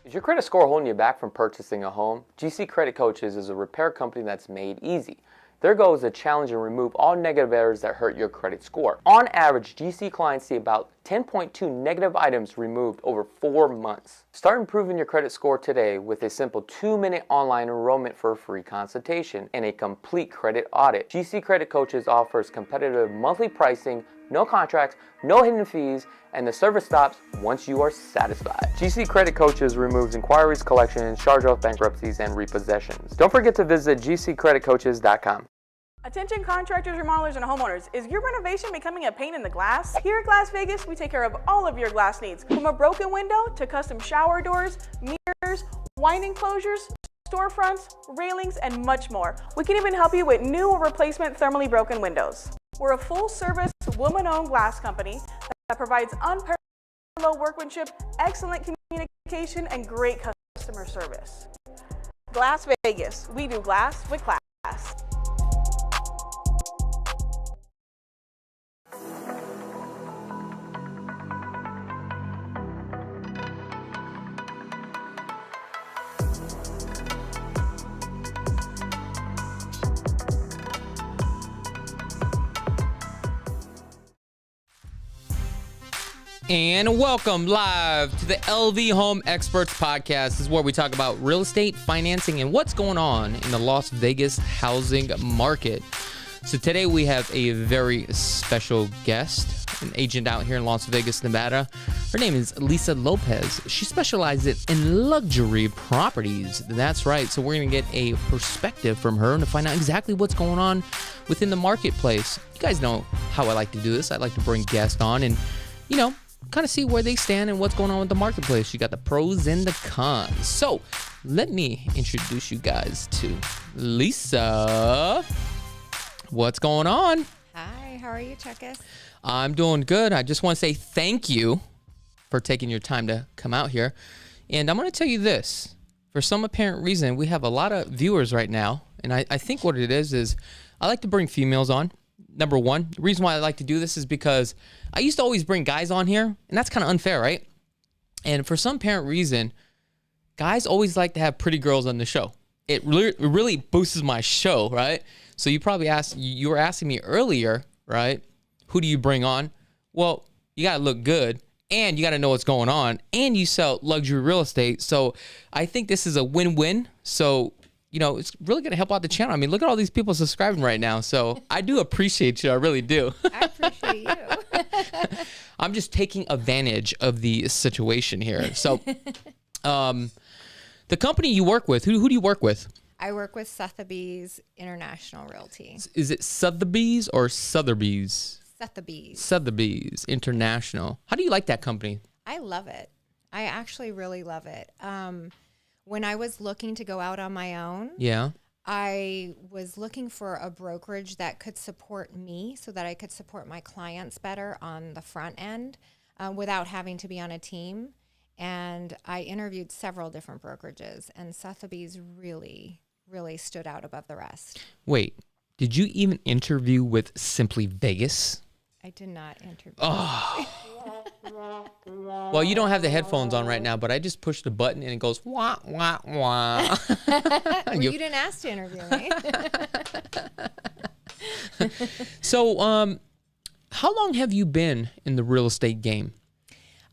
Is your credit score holding you back from purchasing a home? GC Credit Coaches is a repair company that's made easy. Their goal is to challenge and remove all negative errors that hurt your credit score. On average, GC clients see about 10.2 negative items removed over 4 months. Start improving your credit score today with a simple 2-minute online enrollment for a free consultation and a complete credit audit. GC Credit Coaches offers competitive monthly pricing, no contracts, no hidden fees, and the service stops once you are satisfied. GC Credit Coaches removes inquiries, collections, charge-off bankruptcies, and repossessions. Don't forget to visit gccreditcoaches.com. Attention contractors, remodelers, and homeowners. Is your renovation becoming a pain in the glass? Here at Glass Vegas, we take care of all of your glass needs. From a broken window to custom shower doors, mirrors, wine enclosures, storefronts, railings, and much more. We can even help you with new or replacement thermally broken windows. We're a full-service, woman-owned glass company that provides unparalleled workmanship, excellent communication, and great customer service. Glass Vegas. We do glass with class. And welcome live to the LV Home Experts Podcast. This is where we talk about real estate, financing, and what's going on in the Las Vegas housing market. So today we have a very special guest, an agent out here in Las Vegas, Nevada. Her name is Lisa Lopez. She specializes in luxury properties. That's right. So we're going to get a perspective from her and to find out exactly what's going on within the marketplace. You guys know how I like to do this. I like to bring guests on and, you know, kind of see where they stand and what's going on with the marketplace. You got the pros and the cons. So let me introduce you guys to Lisa. What's going on? Hi, how are you, Chakits? I'm doing good. I just want to say thank you for taking your time to come out here. And I'm going to tell you this. For some apparent reason, we have a lot of viewers right now. And I think what it is I like to bring females on. Number one, the reason why I like to do this is because I used to always bring guys on here, and that's kind of unfair, right? And for some apparent reason, guys always like to have pretty girls on the show. It really boosts my show, right? So you were asking me earlier, right? Who do you bring on? Well, you got to look good, and you got to know what's going on, and you sell luxury real estate. So I think this is a win-win. So, you know, it's really going to help out the channel. I mean, look at all these people subscribing right now. So I do appreciate you. I really do. I appreciate you. I'm just taking advantage of the situation here. So the company you work with, who do you work with? I work with Sotheby's International Realty. Is it Sotheby's or Sotheby's? Sotheby's. Sotheby's International. How do you like that company? I love it. I actually really love it. When I was looking to go out on my own, Yeah. I was looking for a brokerage that could support me so that I could support my clients better on the front end without having to be on a team. And I interviewed several different brokerages, and Sotheby's really, really stood out above the rest. Wait, did you even interview with Simply Vegas? I did not interview. Oh. Well, you don't have the headphones on right now, but I just pushed the button and it goes wah, wah, wah. Well, you didn't ask to interview me. So, how long have you been in the real estate game?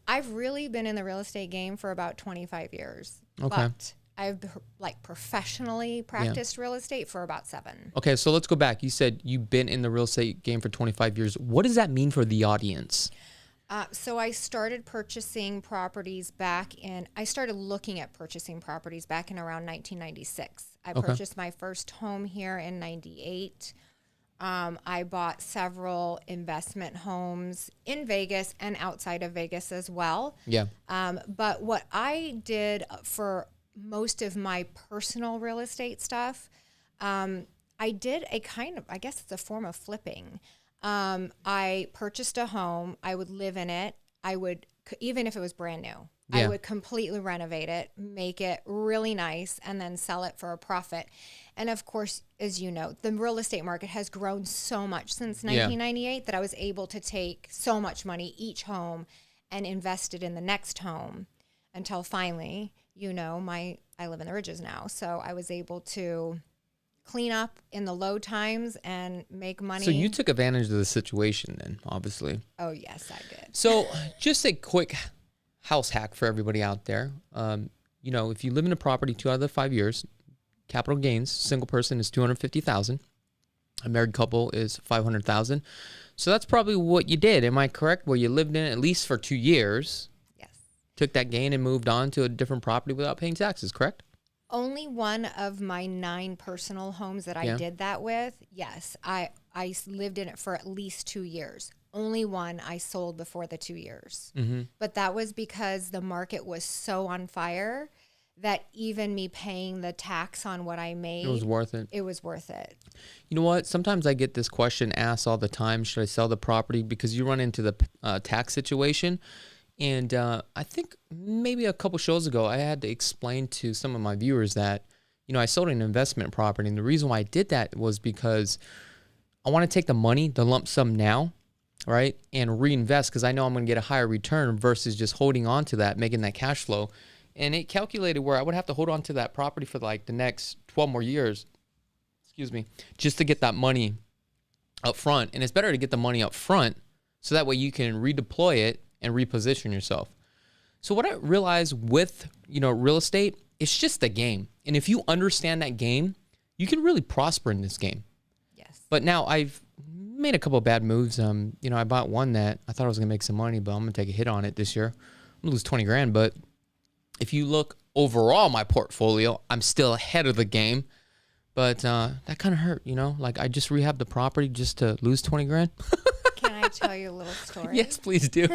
I've really been in the real estate game for about 25 years. Okay. But I've professionally practiced real estate for about 7. Okay, so let's go back. You said you've been in the real estate game for 25 years. What does that mean for the audience? So I started purchasing properties I started looking at purchasing properties back in around 1996. I purchased my first home here in 98. I bought several investment homes in Vegas and outside of Vegas as well. Yeah. But what I did for most of my personal real estate stuff, I did I guess it's a form of flipping. I purchased a home. I would live in it. Even if it was brand new, I would completely renovate it, make it really nice, and then sell it for a profit. And of course, as you know, the real estate market has grown so much since 1998 that I was able to take so much money each home and invest it in the next home until finally I live in the Ridges now, so I was able to clean up in the low times and make money. So you took advantage of the situation then, obviously. Oh, yes, I did. So just a quick house hack for everybody out there. If you live in a property 2 out of the 5 years, capital gains, single person is $250,000. A married couple is $500,000. So that's probably what you did. Am I correct? Where you lived in it at least for 2 years. Yes. Took that gain and moved on to a different property without paying taxes, correct? Only one of my 9 personal homes that I did that with, yes, I lived in it for at least 2 years. Only one I sold before the 2 years. Mm-hmm. But that was because the market was so on fire that even me paying the tax on what I made, it was worth it. It was worth it. You know what? Sometimes I get this question asked all the time, should I sell the property? Because you run into the tax situation. And I think maybe a couple shows ago, I had to explain to some of my viewers that, I sold an investment property. And the reason why I did that was because I want to take the money, the lump sum now, right, and reinvest because I know I'm going to get a higher return versus just holding on to that, making that cash flow. And it calculated where I would have to hold on to that property for like the next 12 more years, just to get that money up front. And it's better to get the money up front so that way you can redeploy it and reposition yourself. So what I realized with, real estate, it's just a game. And if you understand that game, you can really prosper in this game. Yes. But now I've made a couple of bad moves. I bought one that I thought I was going to make some money, but I'm going to take a hit on it this year. I'm going to lose 20 grand, but if you look overall my portfolio, I'm still ahead of the game. But that kind of hurt, like I just rehabbed the property just to lose 20 grand. Can I tell you a little story? Yes, please do.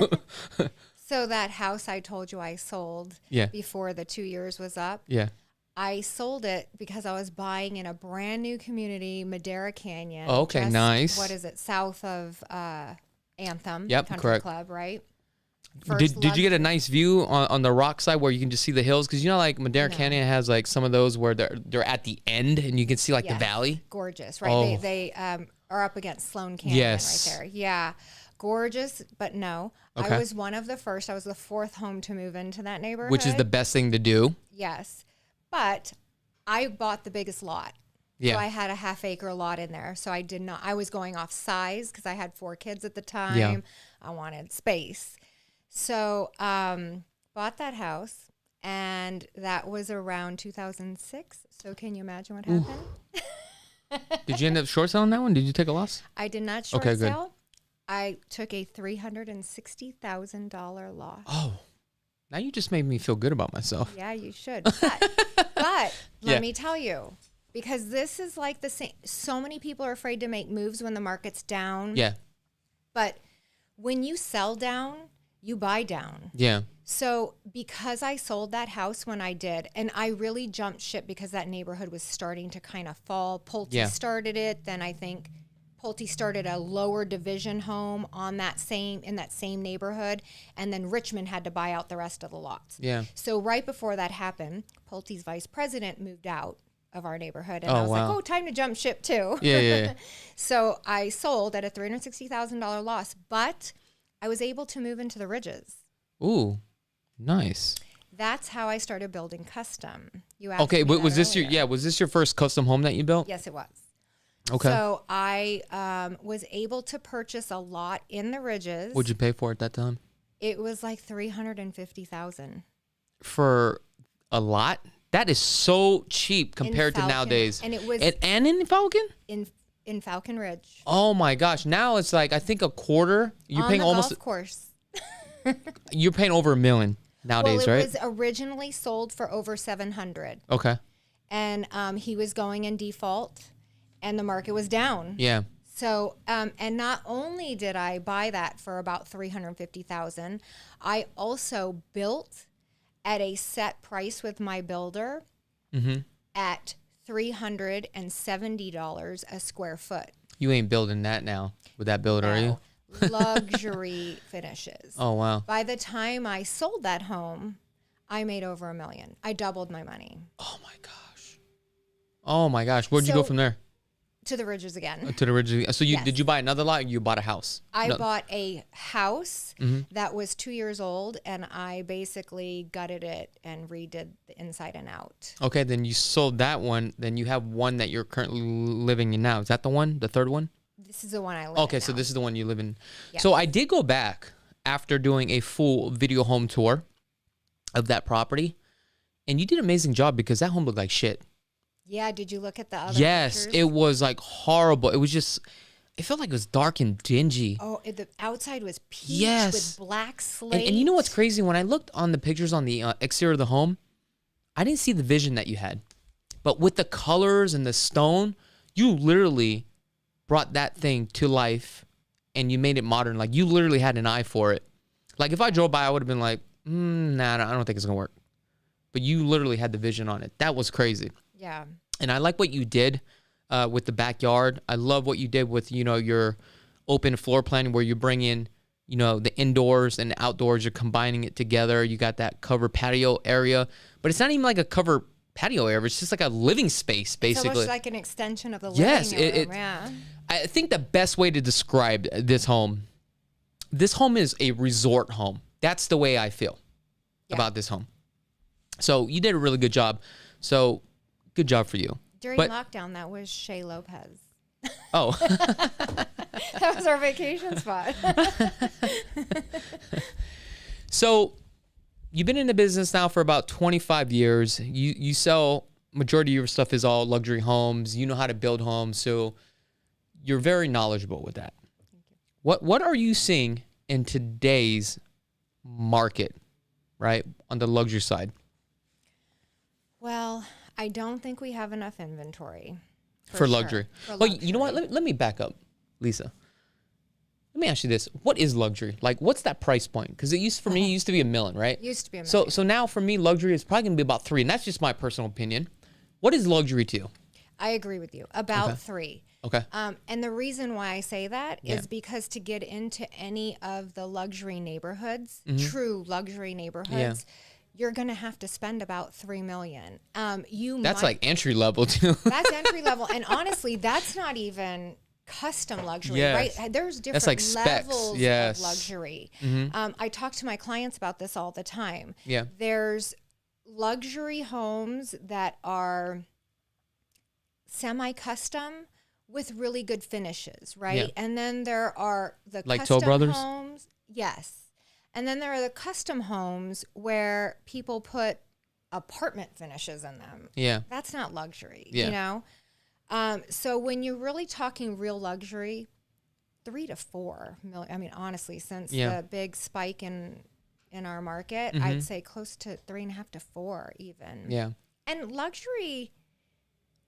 So that house I told you I sold before the 2 years was up. Yeah. I sold it because I was buying in a brand new community, Madera Canyon. Oh, okay, nice. What is it? South of Anthem Country correct. Club, right? Did you get a nice view on the rock side where you can just see the hills? Because like Madera Canyon has like some of those where they're at the end and you can see like the valley. Gorgeous, right? Oh. They are up against Sloan Canyon right there. Yeah, gorgeous, but no. Okay. I was one of the first. I was the 4th home to move into that neighborhood. Which is the best thing to do. Yes, but I bought the biggest lot. Yeah. So I had a half-acre lot in there. So I was going off size because I had 4 kids at the time. Yeah. I wanted space. So bought that house, and that was around 2006. So can you imagine what happened? Did you end up short selling that one? Did you take a loss? I did not short sell. I took a $360,000 loss. Oh, now you just made me feel good about myself. Yeah, you should. But let me tell you, because this is like the same. So many people are afraid to make moves when the market's down. Yeah. But when you sell down, you buy down. Yeah. So because I sold that house when I did, and I really jumped ship because that neighborhood was starting to kind of fall. Pulte started it. Then I think Pulte started a lower division home in that same neighborhood. And then Richmond had to buy out the rest of the lots. Yeah. So right before that happened, Pulte's vice president moved out of our neighborhood. And I was like, time to jump ship too. Yeah. So I sold at a $360,000 loss, but I was able to move into the Ridges. Ooh, nice. That's how I started building custom. You asked me was this earlier. was this your first custom home that you built? Yes, it was. Okay. So I was able to purchase a lot in the Ridges. What'd you pay for it at that time? It was like $350,000 for a lot. That is so cheap compared to nowadays. And it was and in Falcon. In Falcon Ridge. Oh my gosh! Now it's like I think a quarter. You're paying on the almost golf course. You're paying over $1 million nowadays, right? Well, it was originally sold for over $700,000. Okay. And he was going in default, and the market was down. Yeah. So, and not only did I buy that for about $350,000, I also built at a set price with my builder at $370 a square foot. You ain't building that now with that builder, are you? Luxury finishes. Oh, wow. By the time I sold that home, I made over $1 million. I doubled my money. Oh my gosh. Where'd you go from there? To the ridges again. To the ridges. So Yes. did you buy another lot or you bought a house? I No. bought a house that was 2 years old, and I basically gutted it and redid the inside and out. Okay, then you sold that one. Then you have one that you're currently living in now. Is that the one, the third one? This is the one I live Okay, in so now. this is the one you live in. Yes. So I did go back after doing a full video home tour of that property, and you did an amazing job because that home looked like shit. Yeah, did you look at the other Yes, pictures? it was like horrible. It was just, it felt like it was dark and dingy. Oh, the outside was peach Yes. with black slate. And you know what's crazy? When I looked on the pictures on the exterior of the home, I didn't see the vision that you had. But with the colors and the stone, you literally brought that thing to life and you made it modern. Like, you literally had an eye for it. Like, if I drove by, I would have been like, nah, I don't think it's going to work. But you literally had the vision on it. That was crazy. Yeah. And I like what you did with the backyard. I love what you did with, your open floor plan where you bring in, the indoors and the outdoors. You're combining it together. You got that covered patio area. But it's not even like a covered patio area. It's just like a living space, basically. It's almost like an extension of the living Yes, room. Yeah. I think the best way to describe this home is a resort home. That's the way I feel about this home. So you did a really good job. So good job for you. During But- lockdown, that was Shea Lopez. Oh, That was our vacation spot. so you've been in the business now for about 25 years. You sell, majority of your stuff is all luxury homes. You know how to build homes. So you're very knowledgeable with that. What are you seeing in today's market, right, on the luxury side? Well, I don't think we have enough inventory. For sure. luxury. For Well, you know what? luxury. Let me back up, Lisa. Let me ask you this. What is luxury? Like, what's that price point? Because it used to be $1 million, right? Used to be a So million. so now for me, luxury is probably going to be about 3, and that's just my personal opinion. What is luxury to you? I agree with you. About 3. Okay. And the reason why I say that is because to get into any of the luxury neighborhoods, true luxury neighborhoods, you're going to have to spend about $3 million. That's like entry level too. That's entry level. And honestly, that's not even custom luxury, Yes. right? There's different That's like specs. levels Yes. of luxury. I talk to my clients about this all the time. Yeah. There's luxury homes that are semi-custom with really good finishes, right? Yeah. And then there are the Like Toll custom Brothers? homes. Yes. And then there are the custom homes where people put apartment finishes in them. Yeah. That's not luxury, Yeah. you know? So when you're really talking real luxury, 3 to 4 million. I mean, honestly, since Yeah. the big spike in our market, I'd say close to 3.5 to 4 even. Yeah. And luxury,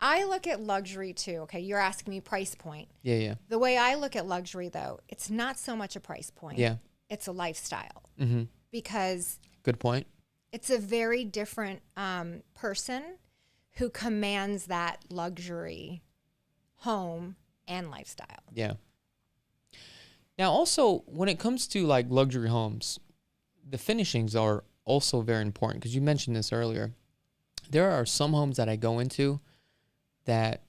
I look at luxury too. Okay, you're asking me price point. Yeah. Yeah. The way I look at luxury though, it's not so much a price point. Yeah. It's a lifestyle Mm-hmm. because Good point. it's a very different person who commands that luxury home and lifestyle. Yeah. Now, also, when it comes to like luxury homes, the finishings are also very important because you mentioned this earlier. There are some homes that I go into that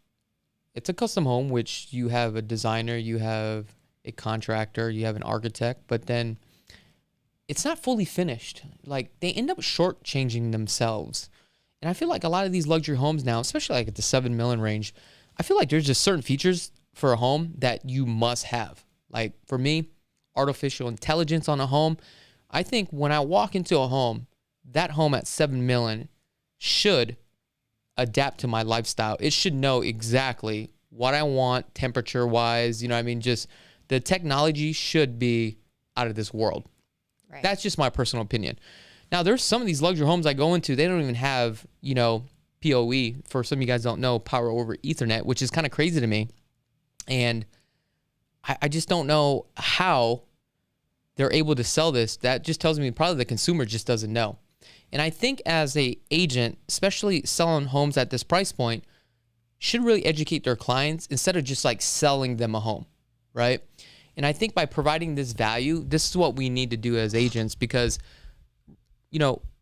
it's a custom home, which you have a designer, you have a contractor, you have an architect, but then it's not fully finished. Like they end up shortchanging themselves. And I feel like a lot of these luxury homes now, especially like at the 7 million range, I feel like there's just certain features for a home that you must have. Like for me, artificial intelligence on a home. I think when I walk into a home, that home at 7 million should adapt to my lifestyle. It should know exactly what I want temperature wise. You know what I mean? Just the technology should be out of this world. Right. That's just my personal opinion. Now, there's some of these luxury homes I go into, they don't even have, PoE. For some of you guys don't know, power over Ethernet, which is kind of crazy to me. And I just don't know how they're able to sell this. That just tells me probably the consumer just doesn't know. And I think as a agent, especially selling homes at this price point, should really educate their clients instead of just like selling them a home, right? And I think by providing this value, this is what we need to do as agents because,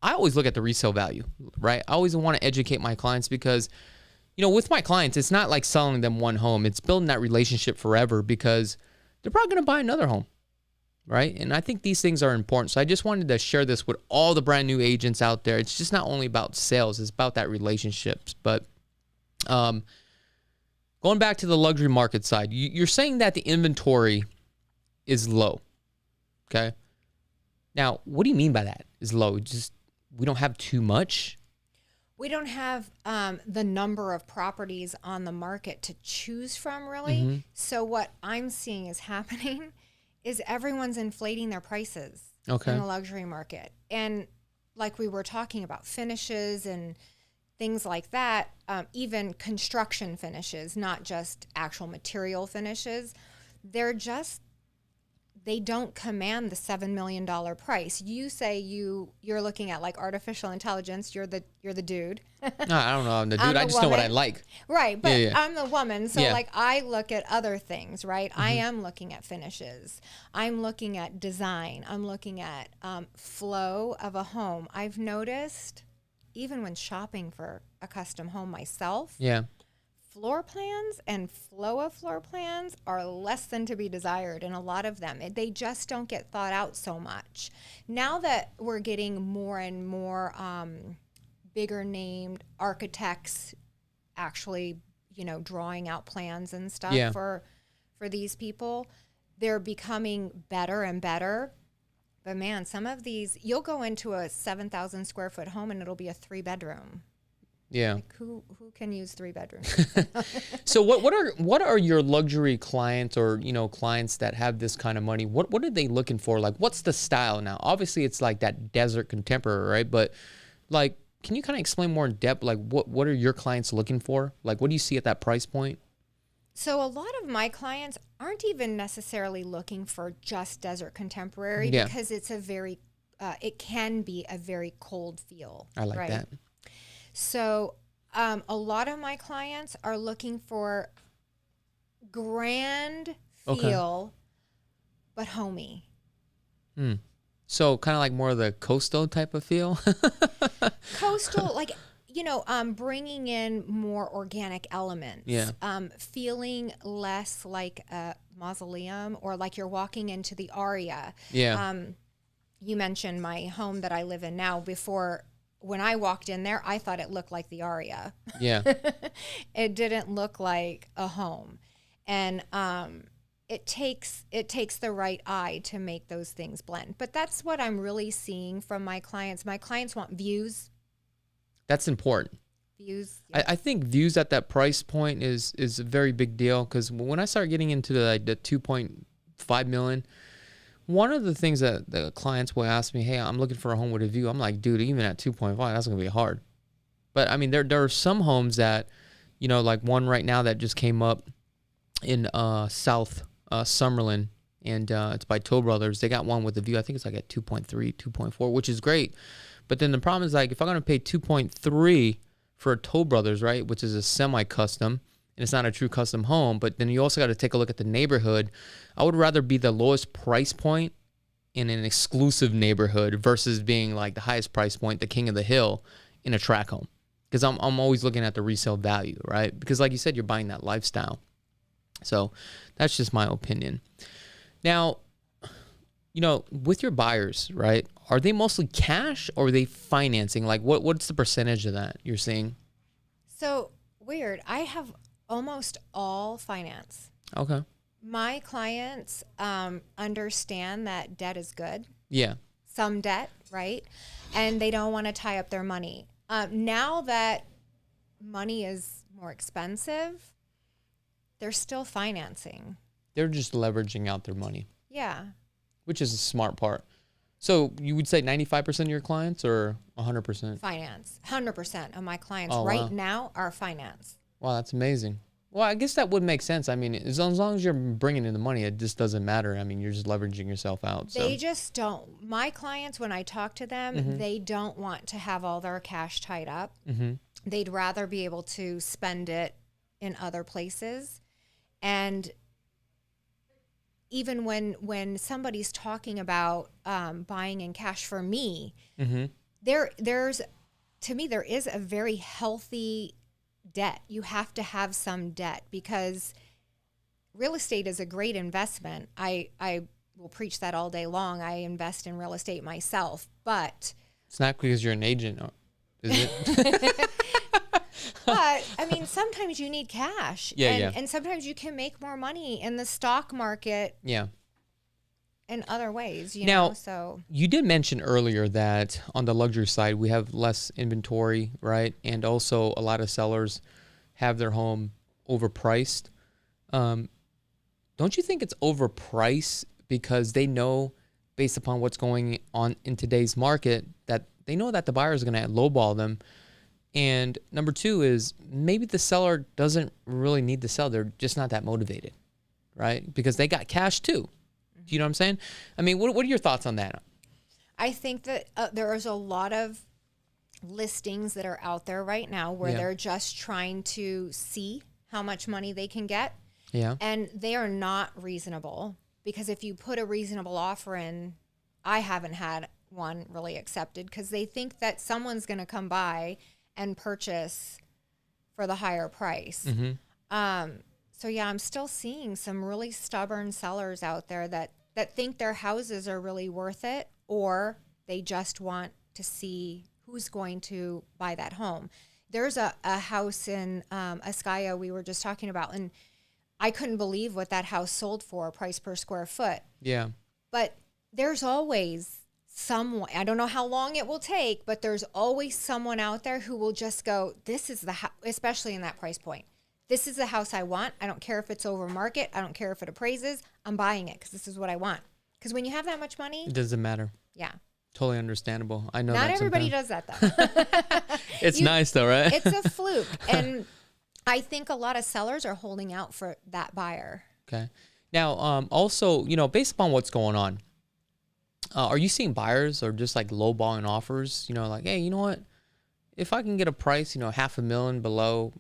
I always look at the resale value, right? I always want to educate my clients because, with my clients, it's not like selling them one home. It's building that relationship forever because they're probably going to buy another home, right? And I think these things are important. So I just wanted to share this with all the brand new agents out there. It's just not only about sales, it's about that relationships. But going back to the luxury market side, you're saying that the inventory is low, okay? Now, what do you mean by that is low? Just we don't have too much? We don't have the number of properties on the market to choose from, really. So what I'm seeing is happening is everyone's inflating their prices in the luxury market. And like we were talking about, finishes and things like that, even construction finishes, not just actual material finishes, they don't command the $7 million price. You say you're looking at like artificial intelligence. You're the dude. No, I don't know. I'm the dude. I just know what I like. Right, but I'm the woman. So Yeah. like I look at other things, right? I am looking at finishes. I'm looking at design. I'm looking at flow of a home. I've noticed, even when shopping for a custom home myself, floor plans and flow of floor plans are less than to be desired in a lot of them. They just don't get thought out so much. Now that we're getting more and more bigger named architects actually, drawing out plans and stuff for these people, they're becoming better and better. But man, some of these, you'll go into a 7,000 square foot home and it'll be a 3-bedroom. Yeah. Like who can use 3 bedrooms? So what are your luxury clients or clients that have this kind of money? What are they looking for? Like, what's the style now? Obviously, it's like that desert contemporary, right? But like, can you kind of explain more in depth? Like, what are your clients looking for? Like, what do you see at that price point? So a lot of my clients aren't even necessarily looking for just desert contemporary because it's it can be a very cold feel. I like that. So a lot of my clients are looking for grand feel, but homey. So kind of like more of the coastal type of feel? Coastal, like, bringing in more organic elements. Feeling less like a mausoleum or like you're walking into the aria. You mentioned my home that I live in now. Before, when I walked in there, I thought it looked like the aria. It didn't look like a home. And it takes the right eye to make those things blend. But that's what I'm really seeing from my clients. My clients want views. That's important. Views. I think views at that price point is a very big deal because when I start getting into the 2.5 million, one of the things that the clients will ask me, hey, I'm looking for a home with a view. I'm like, dude, even at 2.5, that's going to be hard. But I mean, there are some homes that, like one right now that just came up in South Summerlin, and it's by Toll Brothers. They got one with a view. I think it's like at 2.3, 2.4, which is great. But then the problem is, like, if I'm going to pay 2.3 for a Toll Brothers, right, which is a semi-custom, and it's not a true custom home, but then you also got to take a look at the neighborhood. I would rather be the lowest price point in an exclusive neighborhood versus being like the highest price point, the king of the hill, in a track home. Because I'm always looking at the resale value, right? Because like you said, you're buying that lifestyle. So that's just my opinion. Now, with your buyers, right, are they mostly cash or are they financing? Like what's the percentage of that you're seeing? So weird. I have almost all finance. Okay. My clients understand that debt is good. Yeah. Some debt, right? And they don't want to tie up their money. Now that money is more expensive, they're still financing. They're just leveraging out their money. Yeah. Which is a smart part. So you would say 95% of your clients or 100%? Finance. 100% of my clients now are finance. Wow, that's amazing. Well, I guess that would make sense. I mean, as long as you're bringing in the money, it just doesn't matter. I mean, you're just leveraging yourself out. They just don't. My clients, when I talk to them, they don't want to have all their cash tied up. They'd rather be able to spend it in other places. And even when somebody's talking about buying in cash for me, there is a very healthy debt. You have to have some debt because real estate is a great investment. I will preach that all day long. I invest in real estate myself, but It's not because you're an agent, is it? but I mean, sometimes you need cash. Yeah. And sometimes you can make more money in the stock market Yeah. in other ways, you Now, know, so. You did mention earlier that on the luxury side, we have less inventory, right? And also a lot of sellers have their home overpriced. Don't you think it's overpriced because they know, based upon what's going on in today's market, that they know that the buyer is going to lowball them? And number two is maybe the seller doesn't really need to sell. They're just not that motivated, right? Because they got cash too. Do you know what I'm saying? I mean, what are your thoughts on that? I think that there is a lot of listings that are out there right now where they're just trying to see how much money they can get. Yeah. And they are not reasonable, because if you put a reasonable offer in, I haven't had one really accepted because they think that someone's going to come by and purchase for the higher price. So yeah, I'm still seeing some really stubborn sellers out there that think their houses are really worth it, or they just want to see who's going to buy that home. There's a house in Ascaya we were just talking about, and I couldn't believe what that house sold for, price per square foot. Yeah. But there's always someone, I don't know how long it will take, but there's always someone out there who will just go, this is the house, especially in that price point. This is the house I want. I don't care if it's over market. I don't care if it appraises. I'm buying it because this is what I want. Because when you have that much money, It doesn't matter. yeah. Totally understandable. I know Not that everybody sometimes. does that though. It's nice though, right? It's a fluke. And I think a lot of sellers are holding out for that buyer. Okay. Now, also, based upon what's going on, are you seeing buyers or just like lowballing offers? Like, hey, you know what? If I can get a price, $500,000 below,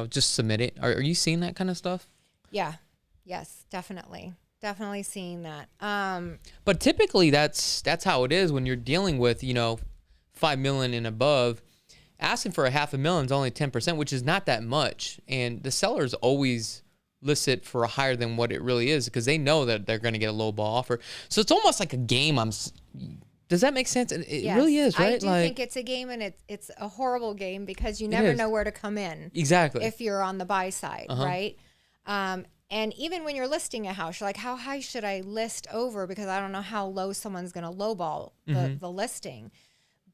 just submit it. Are you seeing that kind of stuff? Yeah. Yes, definitely. Definitely seeing that. But typically that's how it is when you're dealing with, $5 million and above. Asking for $500,000 is only 10%, which is not that much. And the sellers always list it for higher than what it really is because they know that they're going to get a low ball offer. So it's almost like a game. Does that make sense? It Yes, really is, right? I do think it's a game, and it's a horrible game because you never is. know where to come in. Exactly. If you're on the buy side, right? And even when you're listing a house, you're like, how high should I list over? Because I don't know how low someone's going to lowball the listing.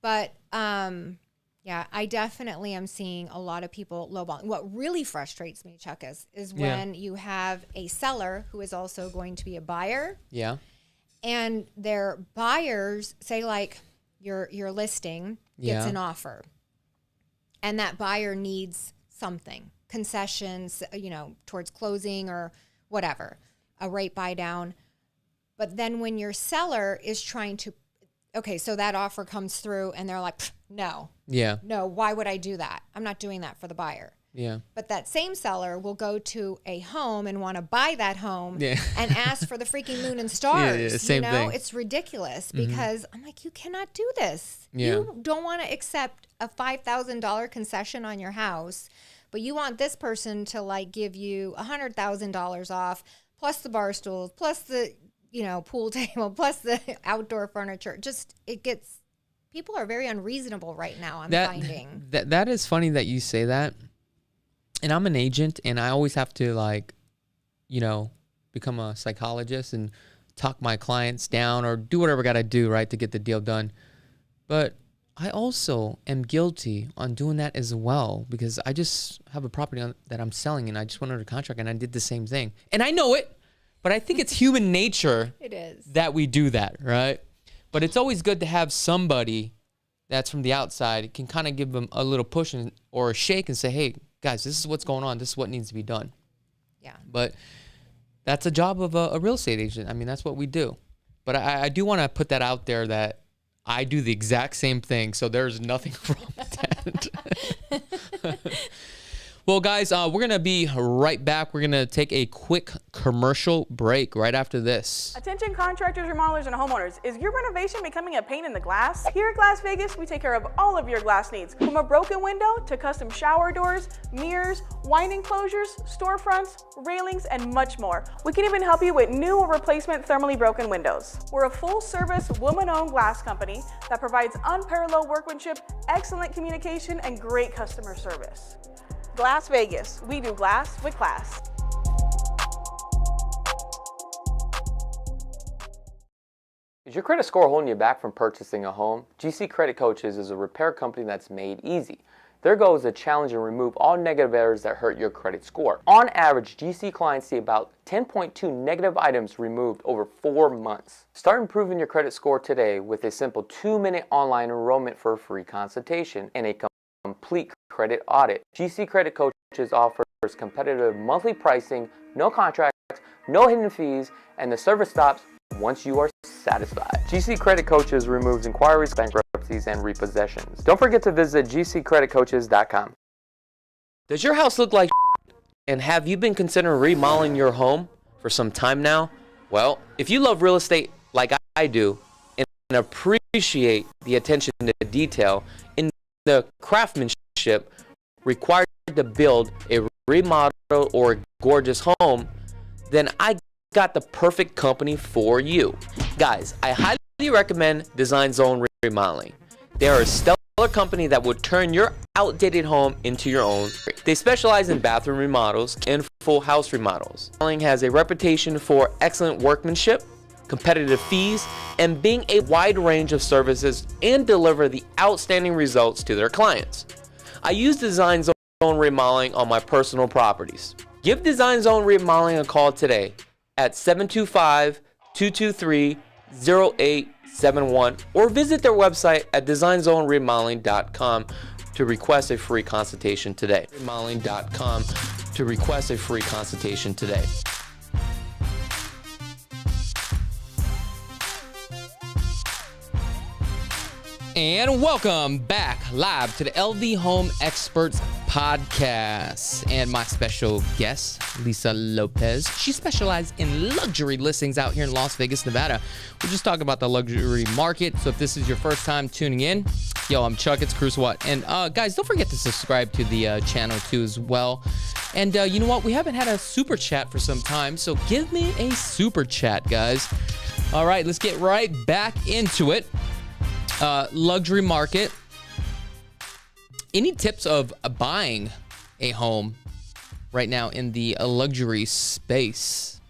But yeah, I definitely am seeing a lot of people lowballing. What really frustrates me, Chuck, is when you have a seller who is also going to be a buyer. Yeah. And their buyers say, like, your listing gets an offer, and that buyer needs something, concessions, towards closing or whatever, a rate buy down. But then when your seller is trying to, okay, so that offer comes through and they're like, no, why would I do that? I'm not doing that for the buyer. Yeah. But that same seller will go to a home and want to buy that home and ask for the freaking moon and stars. Same thing. It's ridiculous because I'm like, you cannot do this. Yeah. You don't want to accept a $5,000 concession on your house, but you want this person to like give you $100,000 off, plus the bar stools, plus the pool table, plus the outdoor furniture. People are very unreasonable right now. I'm finding that is funny that you say that. And I'm an agent, and I always have to become a psychologist and talk my clients down or do whatever I got to do, right, to get the deal done. But I also am guilty on doing that as well because I just have a property that I'm selling, and I just went under contract, and I did the same thing. And I know it, but I think it's human nature it is that we do that, right? But it's always good to have somebody that's from the outside can kind of give them a little push or a shake and say, hey, guys, this is what's going on. This is what needs to be done. Yeah. But that's a job of a real estate agent. I mean, that's what we do. But I do want to put that out there that I do the exact same thing. So there's nothing wrong with that. Well, guys, we're going to be right back. We're going to take a quick commercial break right after this. Attention contractors, remodelers, and homeowners. Is your renovation becoming a pain in the glass? Here at Glass Vegas, we take care of all of your glass needs, from a broken window to custom shower doors, mirrors, wine enclosures, storefronts, railings, and much more. We can even help you with new or replacement thermally broken windows. We're a full-service, woman-owned glass company that provides unparalleled workmanship, excellent communication, and great customer service. Glass Vegas, we do glass with class. Is your credit score holding you back from purchasing a home? GC Credit Coaches is a repair company that's made easy. Their goal is to challenge and remove all negative errors that hurt your credit score. On average, GC clients see about 10.2 negative items removed over 4 months. Start improving your credit score today with a simple 2-minute online enrollment for a free consultation and a complete credit audit. GC Credit Coaches offers competitive monthly pricing, no contracts, no hidden fees, and the service stops once you are satisfied. GC Credit Coaches removes inquiries, bankruptcies, and repossessions. Don't forget to visit gccreditcoaches.com. Does your house look like and have you been considering remodeling your home for some time now? Well, if you love real estate like I do and appreciate the attention to detail in the craftsmanship required to build a remodel or a gorgeous home, then I got the perfect company for you. Guys, I highly recommend Design Zone Remodeling. They are a stellar company that will turn your outdated home into your own. They specialize in bathroom remodels and full house remodels. Remodeling has a reputation for excellent workmanship, competitive fees, and being a wide range of services and deliver the outstanding results to their clients. I use Design Zone Remodeling on my personal properties. Give Design Zone Remodeling a call today at 725-223-0871 or visit their website at designzoneremodeling.com to request a free consultation today. Remodeling.com to request a free consultation today. And welcome back live to the LV Home Experts Podcast. And my special guest, Lisa Lopez. She specializes in luxury listings out here in Las Vegas, Nevada. We're just talking about the luxury market. So if this is your first time tuning in, yo, I'm Chakits Krulsawat. And guys, don't forget to subscribe to the channel too as well. And you know what? We haven't had a super chat for some time. So give me a super chat, guys. All right, let's get right back into it. Luxury market. Any tips of buying a home right now in the luxury space?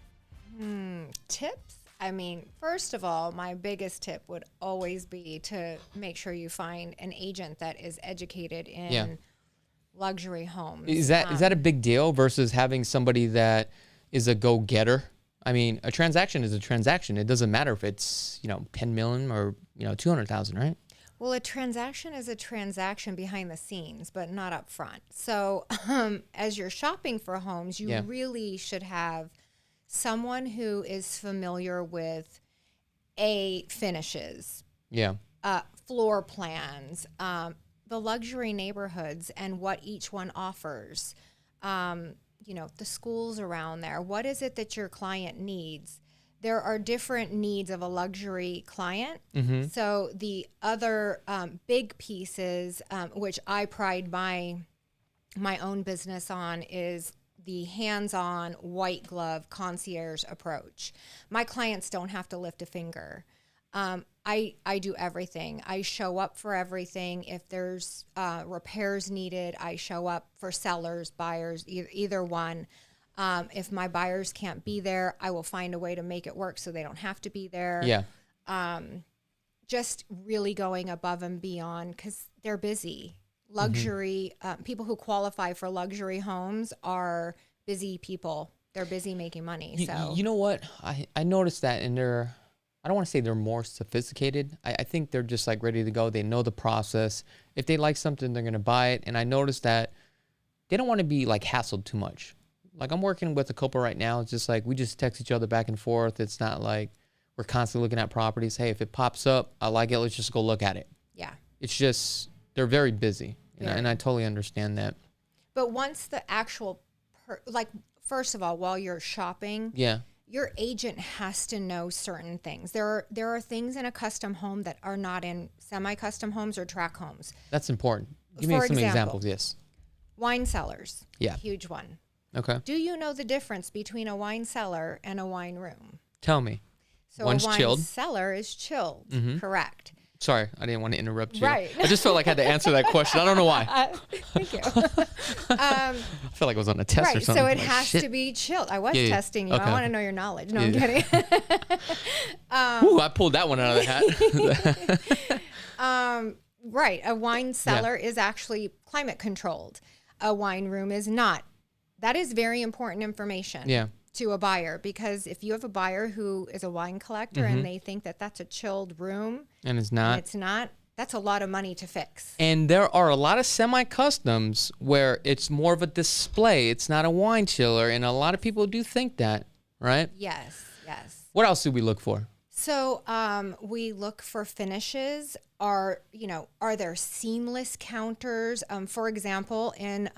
Tips? I mean, first of all, my biggest tip would always be to make sure you find an agent that is educated in luxury homes. Is that a big deal versus having somebody that is a go-getter? I mean, a transaction is a transaction. It doesn't matter if it's, 10 million or, 200,000, right? Well, a transaction is a transaction behind the scenes, but not up front. So as you're shopping for homes, you really should have someone who is familiar with finishes, floor plans, the luxury neighborhoods and what each one offers. The schools around there. What is it that your client needs? There are different needs of a luxury client. Mm-hmm. So the other big pieces, which I pride my own business on, is the hands-on, white glove concierge approach. My clients don't have to lift a finger. I do everything. I show up for everything. If there's repairs needed, I show up for sellers, buyers, either one. If my buyers can't be there, I will find a way to make it work so they don't have to be there. Yeah. Just really going above and beyond because they're busy. Luxury, people who qualify for luxury homes are busy people. They're busy making money. So you know what? I noticed that in their... I don't want to say they're more sophisticated. I think they're just like ready to go. They know the process. If they like something, they're going to buy it. And I noticed that they don't want to be like hassled too much. Like I'm working with a couple right now. It's just like we just text each other back and forth. It's not like we're constantly looking at properties. Hey, if it pops up, I like it. Let's just go look at it. Yeah. It's just they're very busy. And I totally understand that. But once the actual, like, first of all, while you're shopping, Yeah. your agent has to know certain things. There are things in a custom home that are not in semi-custom homes or track homes. That's important. Give me For some example, examples. Yes. Wine cellars. Yeah. Huge one. Okay. Do you know the difference between a wine cellar and a wine room? Tell me. So One's a wine chilled. cellar is chilled. Correct. Sorry, I didn't want to interrupt you. Right. I just felt like I had to answer that question. I don't know why. Thank you. I felt like I was on a test or Right. something. So it Like, has shit. to be chilled. I was Yeah, yeah. testing you. Okay. I want to know your knowledge. No, I'm Yeah. kidding. Ooh, I pulled that one out of the hat. Right. A wine cellar is actually climate controlled. A wine room is not. That is very important information Yeah. to a buyer, because if you have a buyer who is a wine collector and they think that that's a chilled room And it's and not. it's not, that's a lot of money to fix. And there are a lot of semi-customs where it's more of a display. It's not a wine chiller. And a lot of people do think that, right? Yes. Yes. What else do we look for? So we look for finishes. Are there seamless counters? For example, in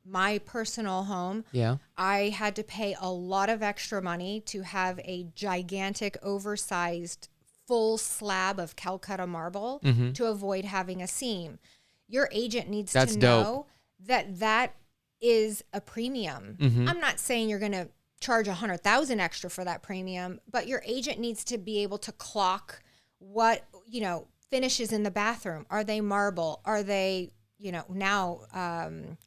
my personal home, Yeah. I had to pay a lot of extra money to have a gigantic, oversized, full slab of Calcutta marble to avoid having a seam. Your agent needs That's to dope. know that is a premium. I'm not saying you're going to charge $100,000 extra for that premium, but your agent needs to be able to clock what, finishes in the bathroom. Are they marble? Are they, now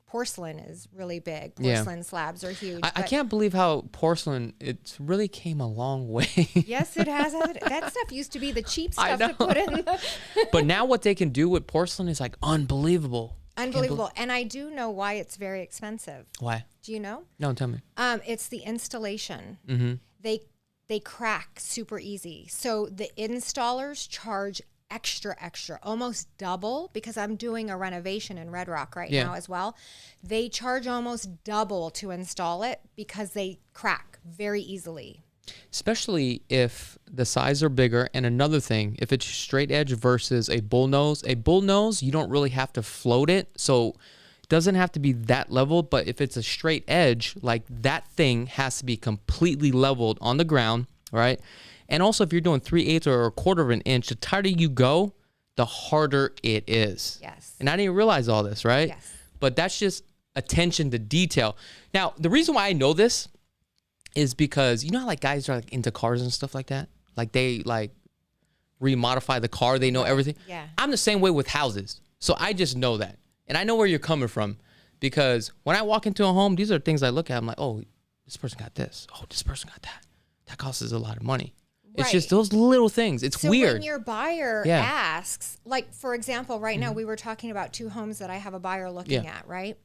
porcelain is really big. Yeah. Porcelain slabs are huge. I but- can't believe how porcelain, it's really came a long way. Yes, it has. That stuff used to be the cheap I stuff to know. put in. But now what they can do with porcelain is like unbelievable. Unbelievable. And I do know why it's very expensive. Why? Do you know? No, tell me. It's the installation. Mm-hmm. They crack super easy. So the installers charge extra, almost double, because I'm doing a renovation in Red Rock right now as well. They charge almost double to install it because they crack very easily. Especially if the sides are bigger. And another thing, if it's straight edge versus a bullnose, you don't really have to float it. So it doesn't have to be that level. But if it's a straight edge, like that thing has to be completely leveled on the ground, right? And also if you're doing 3/8 or 1/4 of an inch, the tighter you go, the harder it is. Yes. And I didn't realize all this, right? Yes. But that's just attention to detail. Now, the reason why I know this is because you know how like guys are like into cars and stuff like that? Like they like remodify the car, they know everything. Yeah. I'm the same way with houses. So I just know that. And I know where you're coming from, because when I walk into a home, these are things I look at. I'm like, oh, this person got this. Oh, this person got that. That costs us a lot of money. It's just Right. those little things. It's So weird. when your buyer Yeah. asks, like, for example, right now we were talking about 2 homes that I have a buyer looking Yeah. at, right?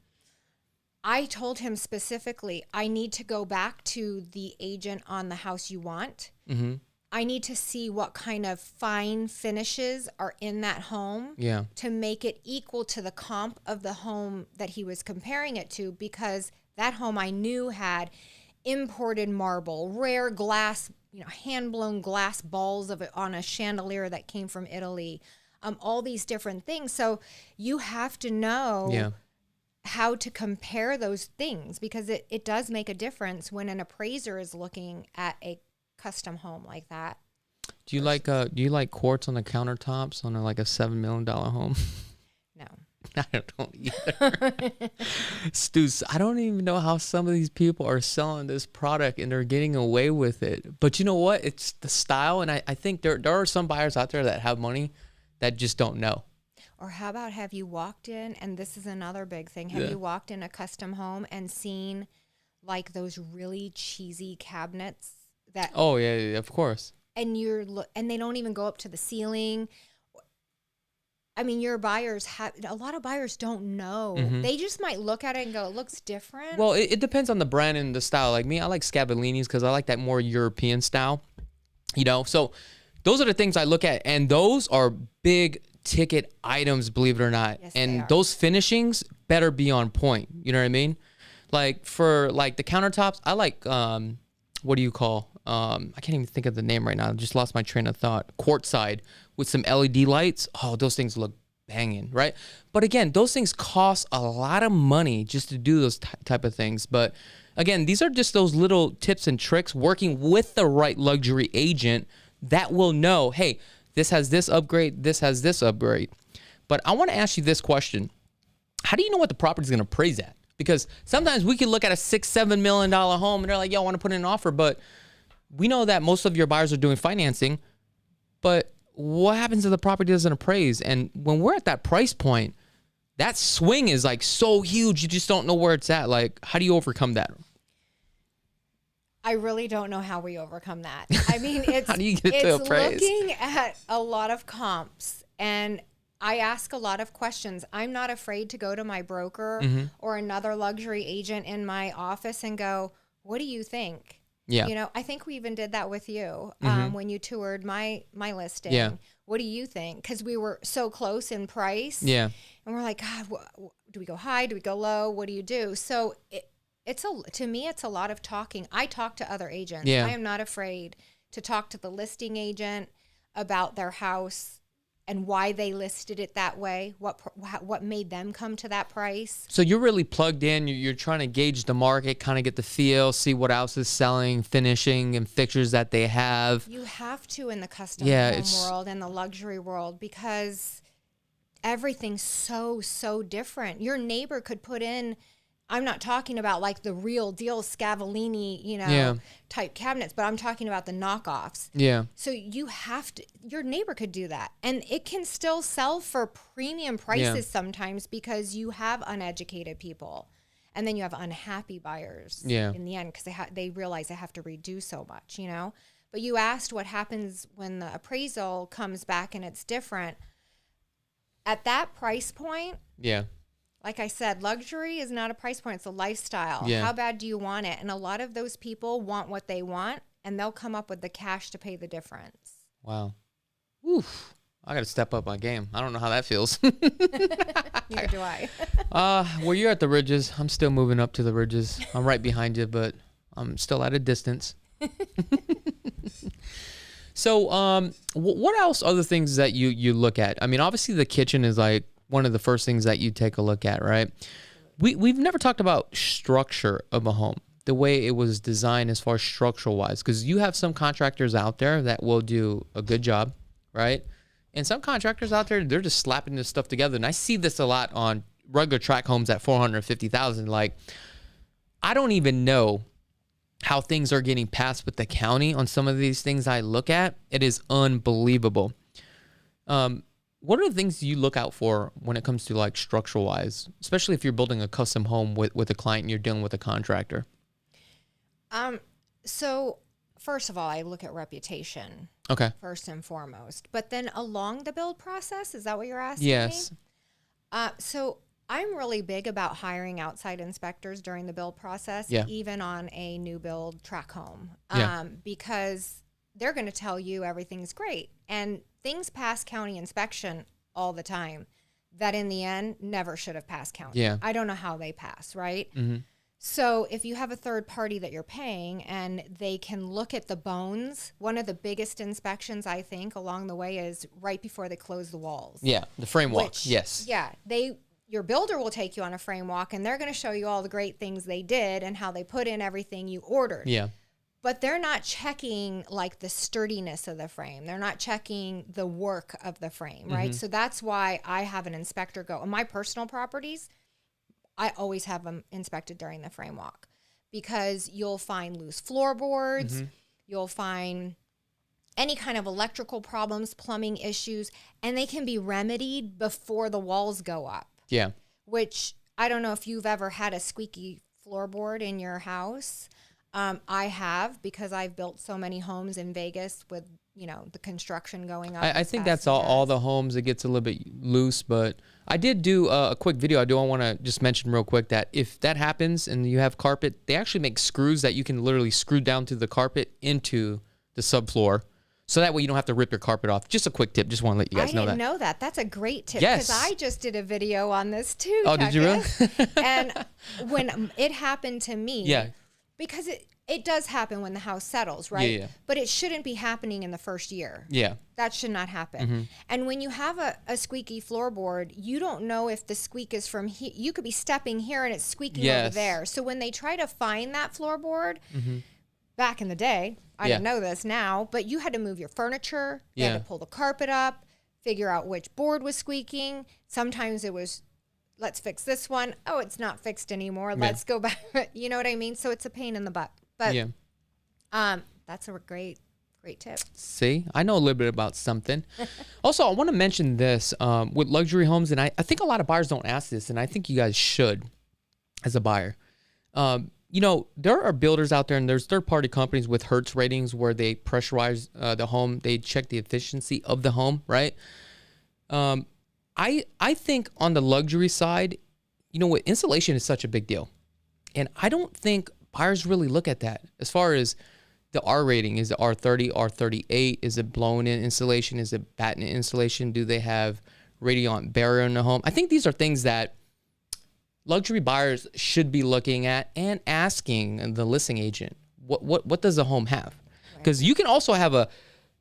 I told him specifically, I need to go back to the agent on the house you want. Mm-hmm. I need to see what kind of fine finishes are in that home Yeah. to make it equal to the comp of the home that he was comparing it to, because that home I knew had imported marble, rare glass, hand-blown glass balls of it on a chandelier that came from Italy, all these different things. So you have to know how to compare those things, because it does make a difference when an appraiser is looking at a custom home like that. Do you like quartz on the countertops on like a $7 million home? No. I don't either. Stu, I don't even know how some of these people are selling this product and they're getting away with it. But you know what? It's the style. And I think there are some buyers out there that have money that just don't know. Or how about, have you walked in, and this is another big thing, have you walked in a custom home and seen like those really cheesy cabinets that, Oh, yeah, of course. and and they don't even go up to the ceiling? I mean, a lot of buyers don't know. They just might look at it and go, it looks different. Well, it depends on the brand and the style. Like me, I like Scabellini's because I like that more European style, So those are the things I look at. And those are big ticket items, believe it or not. Yes, they and are. those finishings better be on point. You know what I mean? Like for like the countertops, I like, what do you call? I can't even think of the name right now. I just lost my train of thought. Quartz side with some LED lights. Oh, those things look banging, right? But again, those things cost a lot of money just to do those type of things. But again, these are just those little tips and tricks working with the right luxury agent that will know, hey, this has this upgrade, this has this upgrade. But I want to ask you this question. How do you know what the property is going to appraise at? Because sometimes we can look at a $6-7 million home and they're like, yo, I want to put in an offer. But we know that most of your buyers are doing financing. But what happens if the property doesn't appraise? And when we're at that price point, that swing is like so huge, you just don't know where it's at. Like, how do you overcome that? I really don't know how we overcome that. I mean, it's, how do you get it to appraise? Looking at a lot of comps, and I ask a lot of questions. I'm not afraid to go to my broker or another luxury agent in my office and go, what do you think? Yeah. You know, I think we even did that with you when you toured my listing. Yeah. What do you think? Because we were so close in price. Yeah. And we're like, God, do we go high? Do we go low? What do you do? So to me, it's a lot of talking. I talk to other agents. Yeah. I am not afraid to talk to the listing agent about their house and why they listed it that way, what made them come to that price. So you're really plugged in. You're trying to gauge the market, kind of get the feel, see what else is selling, finishing, and fixtures that they have. You have to in the custom home world and the luxury world because everything's so different. Your neighbor could put in, I'm not talking about like the real deal Scavellini, type cabinets, but I'm talking about the knockoffs. Yeah. So you have to, your neighbor could do that. And it can still sell for premium prices sometimes because you have uneducated people. And then you have unhappy buyers in the end because they realize they have to redo so much, But you asked what happens when the appraisal comes back and it's different. At that price point, like I said, luxury is not a price point. It's a lifestyle. Yeah. How bad do you want it? And a lot of those people want what they want, and they'll come up with the cash to pay the difference. Wow. Oof. I got to step up my game. I don't know how that feels. Neither do I. Well, you're at the ridges. I'm still moving up to the ridges. I'm right behind you, but I'm still at a distance. So what else other things that you look at? I mean, obviously the kitchen is like one of the first things that you take a look at, right? We've never talked about structure of a home, the way it was designed as far as structural wise, because you have some contractors out there that will do a good job, right? And some contractors out there, they're just slapping this stuff together. And I see this a lot on regular tract homes at $450,000. Like, I don't even know how things are getting passed with the county on some of these things I look at. It is unbelievable. What are the things you look out for when it comes to like structural wise, especially if you're building a custom home with a client and you're dealing with a contractor? So first of all, I look at reputation. Okay. First and foremost. But then along the build process, is that what you're asking Yes. me? So I'm really big about hiring outside inspectors during the build process, even on a new build tract home, because they're going to tell you everything's great. And things pass county inspection all the time that in the end never should have passed county. Yeah. I don't know how they pass, right? Mm-hmm. So if you have a third party that you're paying and they can look at the bones, one of the biggest inspections I think along the way is right before they close the walls. Yeah, the frame walk. Yes. Yeah, your builder will take you on a frame walk and they're going to show you all the great things they did and how they put in everything you ordered. Yeah. But they're not checking like the sturdiness of the frame. They're not checking the work of the frame, right? Mm-hmm. So that's why I have an inspector go. On my personal properties, I always have them inspected during the frame walk because you'll find loose floorboards, you'll find any kind of electrical problems, plumbing issues, and they can be remedied before the walls go up. Yeah. Which I don't know if you've ever had a squeaky floorboard in your house. I have because I've built so many homes in Vegas with, the construction going up. I think that's all the homes. It gets a little bit loose, but I did do a quick video. I want to just mention real quick that if that happens and you have carpet, they actually make screws that you can literally screw down through the carpet into the subfloor. So that way you don't have to rip your carpet off. Just a quick tip. Just want to let you guys know that. I didn't know that. That's a great tip. Yes. Because I just did a video on this too. Oh, did you really? And when it happened to me. Yeah. Because It does happen when the house settles, right? Yeah. But it shouldn't be happening in the first year. Yeah. That should not happen. And when you have a squeaky floorboard, you don't know if the squeak is from here. You could be stepping here and it's squeaking over there. So when they try to find that floorboard, back in the day, I didn't know this now, but you had to move your furniture. You had to pull the carpet up, figure out which board was squeaking. Sometimes it was, let's fix this one. Oh, it's not fixed anymore. Let's go back. You know what I mean? So it's a pain in the butt. But that's a great tip. See, I know a little bit about something. Also, I want to mention this with luxury homes, and I think a lot of buyers don't ask this, and I think you guys should as a buyer. You know, there are builders out there, and there's third-party companies with Hertz ratings where they pressurize the home. They check the efficiency of the home, right? I think on the luxury side, you know, what insulation is such a big deal. And I don't think buyers really look at that. As far as the R rating, is it R30, R38? Is it blown-in insulation? Is it batten insulation? Do they have radiant barrier in the home? I think these are things that luxury buyers should be looking at and asking the listing agent, what does the home have? Because you can also have a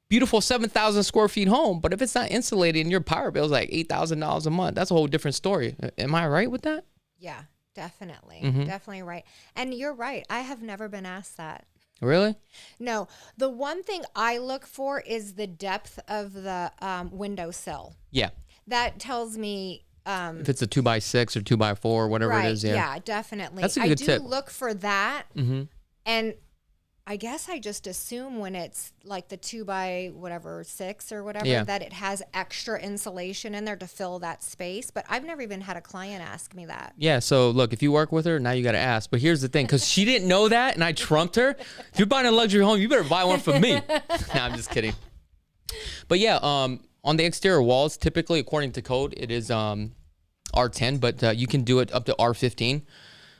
beautiful 7,000 square feet home, but if it's not insulated and your power bill is like $8,000 a month, that's a whole different story. Am I right with that? Yeah, definitely. Definitely right. And you're right. I have never been asked that. Really? No. The one thing I look for is the depth of the windowsill. Yeah. That tells me if it's a 2x6 or 2x4, whatever it is. Yeah, definitely. That's a good tip. I do look for that. And I guess I just assume when it's like the 2x6 or whatever, that it has extra insulation in there to fill that space. But I've never even had a client ask me that. Yeah, so look, if you work with her, now you got to ask. But here's the thing, because she didn't know that, and I trumped her. If you're buying a luxury home, you better buy one from me. Nah, I'm just kidding. But yeah, on the exterior walls, typically, according to code, it is R10, but you can do it up to R15.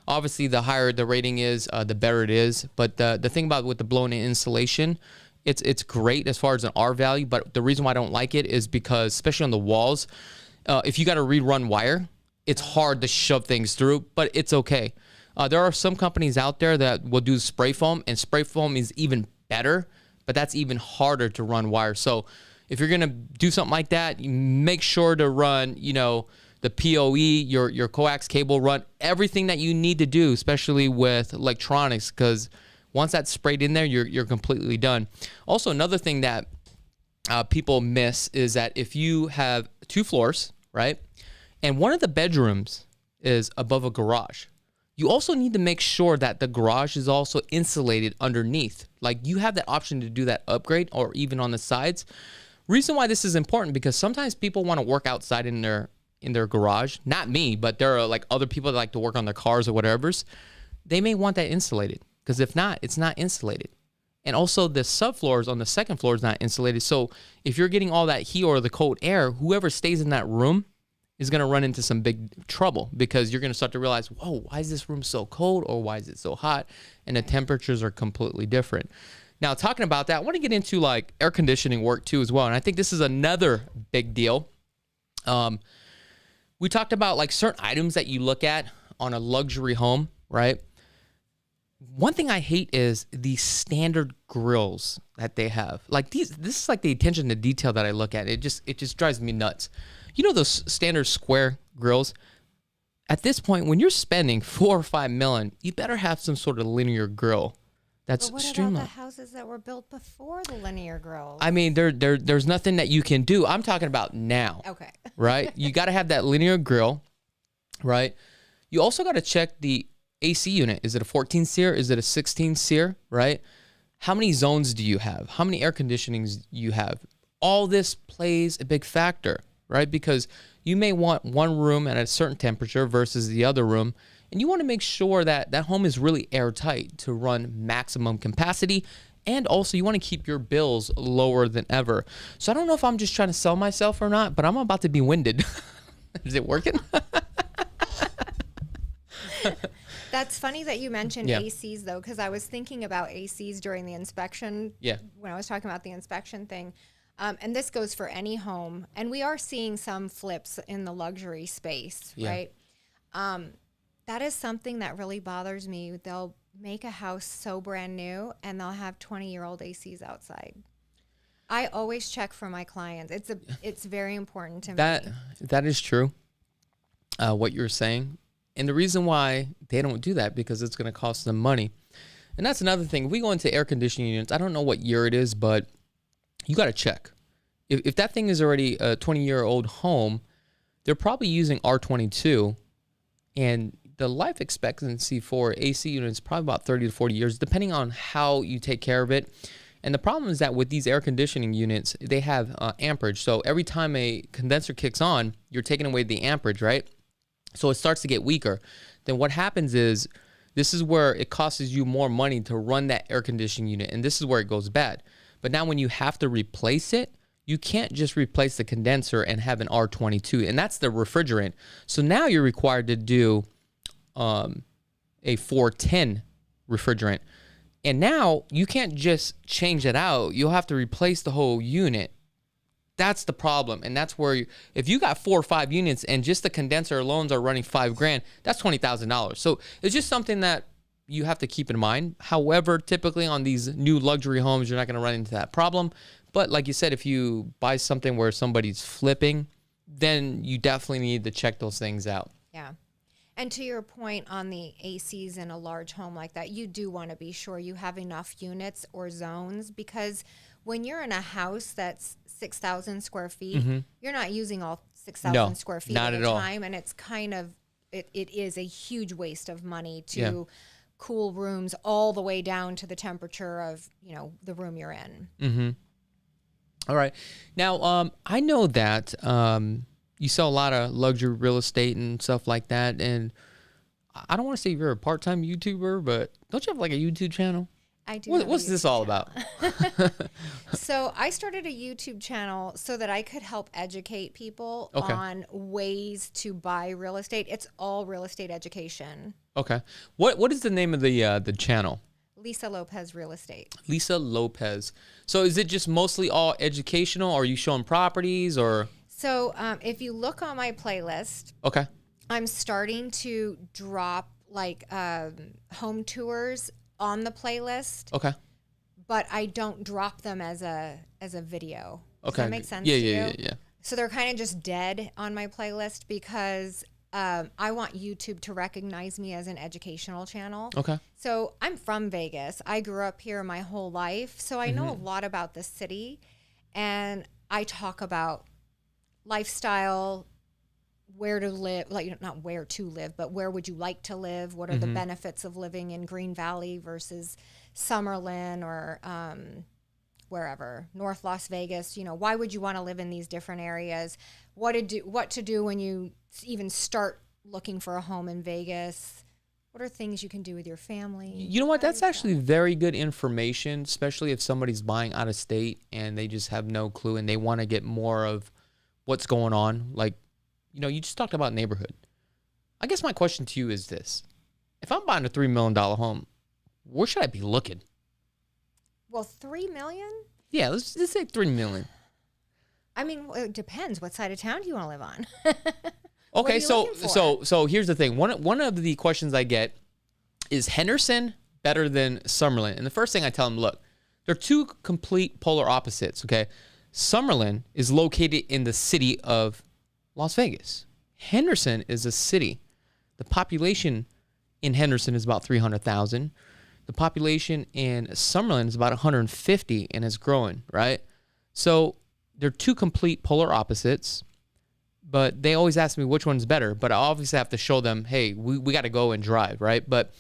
Obviously, the higher the rating is, the better it is. But the thing about with the blown-in insulation, it's great as far as an R value. But the reason why I don't like it is because, especially on the walls, if you got to rerun wire, it's hard to shove things through. But it's okay. There are some companies out there that will do spray foam, and spray foam is even better. But that's even harder to run wire. So if you're gonna do something like that, you make sure to run, you know, the PoE, your coax cable, run everything that you need to do, especially with electronics, because once that's sprayed in there, you're completely done. Also, another thing that people miss is that if you have 2 floors, right, and one of the bedrooms is above a garage, you also need to make sure that the garage is also insulated underneath. Like, you have that option to do that upgrade, or even on the sides. Reason why this is important, because sometimes people want to work outside in their garage. Not me, but there are like other people that like to work on their cars or whatever's. They may want that insulated, because if not, it's not insulated. And also the subfloors on the second floor is not insulated. So if you're getting all that heat or the cold air, whoever stays in that room is going to run into some big trouble, because you're going to start to realize, whoa, why is this room so cold, or why is it so hot? And the temperatures are completely different. Now, talking about that, I want to get into like air conditioning work too as well. And I think this is another big deal. We talked about like certain items that you look at on a luxury home, right? One thing I hate is the standard grills that they have. Like this is like the attention to detail that I look at. It just drives me nuts. You know those standard square grills? At this point, when you're spending $4 or $5 million, you better have some sort of linear grill that's but what streamlined. about the houses that were built before the linear grills? I mean, there's nothing that you can do. I'm talking about now. Okay. Right? You got to have that linear grill, right? You also got to check the AC unit. Is it a 14 SEER? Is it a 16 SEER? Right? How many zones do you have? How many air conditionings do you have? All this plays a big factor, right? Because you may want one room at a certain temperature versus the other room, and you want to make sure that that home is really airtight to run maximum capacity, and also you want to keep your bills lower than ever. So I don't know if I'm just trying to sell myself or not, but I'm about to be winded. Is it working? That's funny that you mentioned ACs though, because I was thinking about ACs during the inspection. Yeah. When I was talking about the inspection thing. And this goes for any home. And we are seeing some flips in the luxury space, right? That is something that really bothers me. They'll make a house so brand new and they'll have 20-year-old ACs outside. I always check for my clients. It's very important to me. That is true. What you're saying. And the reason why they don't do that, because it's going to cost them money. And that's another thing. If we go into air conditioning units, I don't know what year it is, but you got to check. If that thing is already a 20-year-old home, they're probably using R22, and the life expectancy for AC units is probably about 30 to 40 years, depending on how you take care of it. And the problem is that with these air conditioning units, they have amperage. So every time a condenser kicks on, you're taking away the amperage, right? So it starts to get weaker. Then what happens is, this is where it costs you more money to run that air conditioning unit, and this is where it goes bad. But now when you have to replace it, you can't just replace the condenser and have an R22, and that's the refrigerant. So now you're required to do a 410 refrigerant. And now you can't just change it out. You'll have to replace the whole unit. That's the problem. And that's where if you got 4 or 5 units and just the condenser alone are running $5,000, that's $20,000. So it's just something that you have to keep in mind. However, typically on these new luxury homes, you're not going to run into that problem. But like you said, if you buy something where somebody's flipping, then you definitely need to check those things out. Yeah. And to your point on the ACs in a large home like that, you do want to be sure you have enough units or zones, because when you're in a house that's 6,000 square feet, you're not using all 6,000 square feet at a time. And it's kind of, it is a huge waste of money to cool rooms all the way down to the temperature of, the room you're in. All right. Now, I know that you sell a lot of luxury real estate and stuff like that. And I don't want to say you're a part-time YouTuber, but don't you have like a YouTube channel? I do. What's this all about? So I started a YouTube channel so that I could help educate people on ways to buy real estate. It's all real estate education. Okay. What is the name of the channel? Lisa Lopez Real Estate. Lisa Lopez. So is it just mostly all educational, or are you showing properties, or? So if you look on my playlist, I'm starting to drop like home tours on the playlist. But I don't drop them as a video. Does that make sense to you? Yeah. So they're kind of just dead on my playlist because I want YouTube to recognize me as an educational channel. So I'm from Vegas. I grew up here my whole life. So I know a lot about the city, and I talk about lifestyle, where to live, like not where to live, but where would you like to live? What are the benefits of living in Green Valley versus Summerlin or wherever, North Las Vegas? Why would you want to live in these different areas? What to do when you even start looking for a home in Vegas? What are things you can do with your family? You know what? That's actually very good information, especially if somebody's buying out of state and they just have no clue and they want to get more of what's going on. Like, you just talked about neighborhood. I guess my question to you is this. If I'm buying a $3 million home, where should I be looking? Well, $3 million? Yeah, let's say $3 million. I mean, it depends. What side of town do you want to live on? Okay, so here's the thing. One of the questions I get is Henderson better than Summerlin? And the first thing I tell them, look, they're two complete polar opposites, okay? Summerlin is located in the city of Las Vegas. Henderson is a city. The population in Henderson is about 300,000. The population in Summerlin is about 150 and is growing, right? So they're two complete polar opposites, but they always ask me which one's better. But I obviously have to show them, hey, we got to go and drive, right? But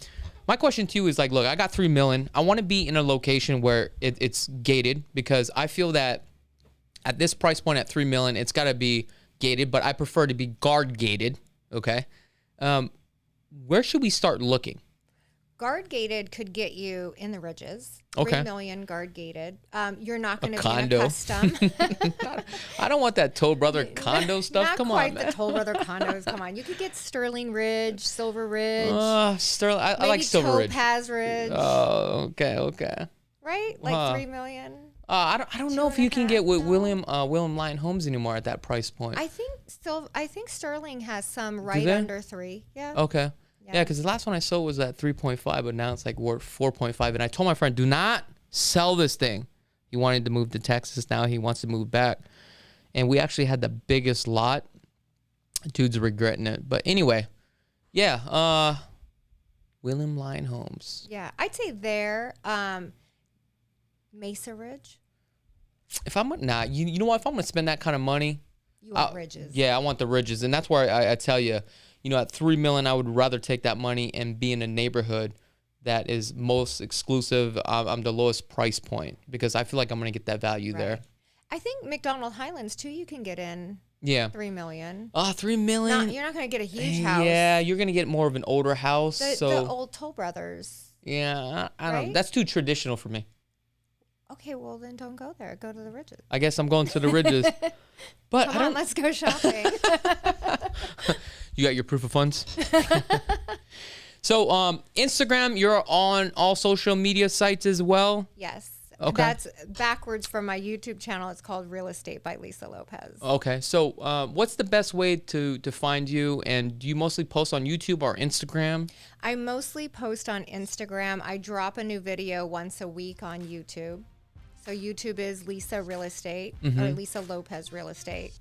my question to you is like, look, I got $3 million. I want to be in a location where it's gated, because I feel that at this price point at $3 million, it's got to be gated, but I prefer to be guard gated. Okay. Where should we start looking? Guard gated could get you in the Ridges. $3 million guard gated. You're not going to be in a custom. I don't want that Toll Brother condo stuff. Not Come quite on, man. the Toll Brother condos. Come on. You could get Sterling Ridge, Silver Ridge. Sterling. I like Silver Ridge. Topaz Ridge. Oh, okay. Right? Like $3 million. I don't know if you can get with William Lyon Homes anymore at that price point. I think Sterling has some right under 3. Yeah. Okay. Yeah, because the last one I sold was at 3.5, but now it's like worth 4.5. And I told my friend, do not sell this thing. He wanted to move to Texas. Now he wants to move back. And we actually had the biggest lot. Dude's regretting it. But anyway, yeah. William Lyon Homes. Yeah, I'd say there. Mesa Ridge. If I'm you know what? If I'm gonna spend that kind of money, You want ridges. Yeah, I want the ridges, and that's where I tell you, at $3 million, I would rather take that money and be in a neighborhood that is most exclusive. I'm the lowest price point because I feel like I'm gonna get that value there. I think McDonald Highlands too. You can get in. Yeah. $3 million. Oh, $3 million. You're not gonna get a huge house. Yeah, you're gonna get more of an older house. The old Toll Brothers. Yeah, I don't. Right? That's too traditional for me. Okay, well then don't go there. Go to the Ridges. I guess I'm going to the Ridges. But Come on, let's go shopping. You got your proof of funds? So, Instagram, you're on all social media sites as well? Yes. Okay. That's backwards from my YouTube channel. It's called Real Estate by Lisa Lopez. Okay. So, what's the best way to find you? And do you mostly post on YouTube or Instagram? I mostly post on Instagram. I drop a new video once a week on YouTube. So YouTube is Lisa Real Estate or Lisa Lopez Real Estate.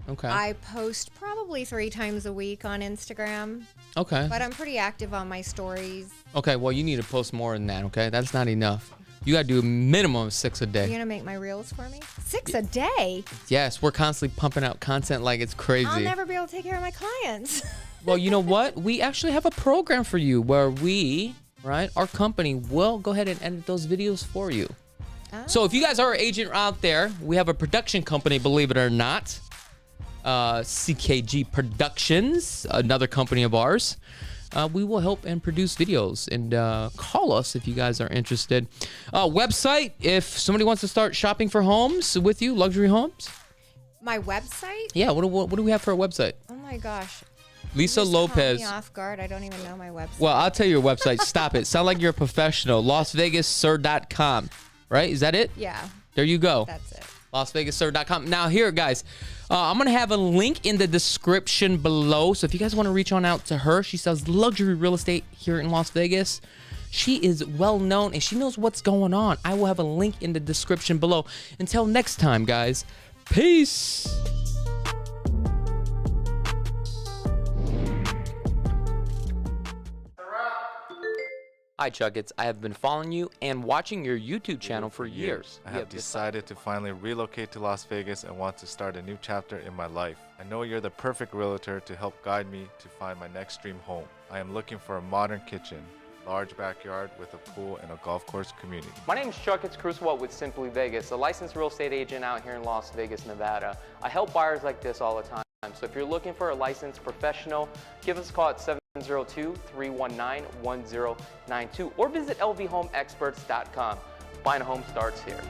Okay. I post probably 3 times a week on Instagram. Okay. But I'm pretty active on my stories. Okay. Well, you need to post more than that. Okay. That's not enough. You got to do a minimum of 6 a day. You're going to make my reels for me? 6 a day? Yes. We're constantly pumping out content like it's crazy. I'll never be able to take care of my clients. Well, you know what? We actually have a program for you where our company will go ahead and edit those videos for you. Oh. So if you guys are an agent out there, we have a production company, believe it or not, CKG Productions, another company of ours. We will help and produce videos, and call us if you guys are interested. Website, if somebody wants to start shopping for homes with you, luxury homes. My website? Yeah, what do we have for a website? Oh my gosh. Lisa You just Lopez. caught me off guard. I don't even know my website. Well, I'll tell you your website. Stop it. Sound like you're a professional. LasVegasSir.com. Right? Is that it? Yeah, There you go. that's it. LasVegasSir.com. Now, here, guys, I'm going to have a link in the description below. So if you guys want to reach on out to her, she sells luxury real estate here in Las Vegas. She is well known and she knows what's going on. I will have a link in the description below. Until next time, guys, peace. Hi, Chakits. I have been following you and watching your YouTube channel for years. I have decided to finally relocate to Las Vegas and want to start a new chapter in my life. I know you're the perfect realtor to help guide me to find my next dream home. I am looking for a modern kitchen, large backyard with a pool and a golf course community. My name is Chakits Krulsawat with Simply Vegas, a licensed real estate agent out here in Las Vegas, Nevada. I help buyers like this all the time. So if you're looking for a licensed professional, give us a call at 702-319-1092 or visit lvhomeexperts.com. Buying a home starts here.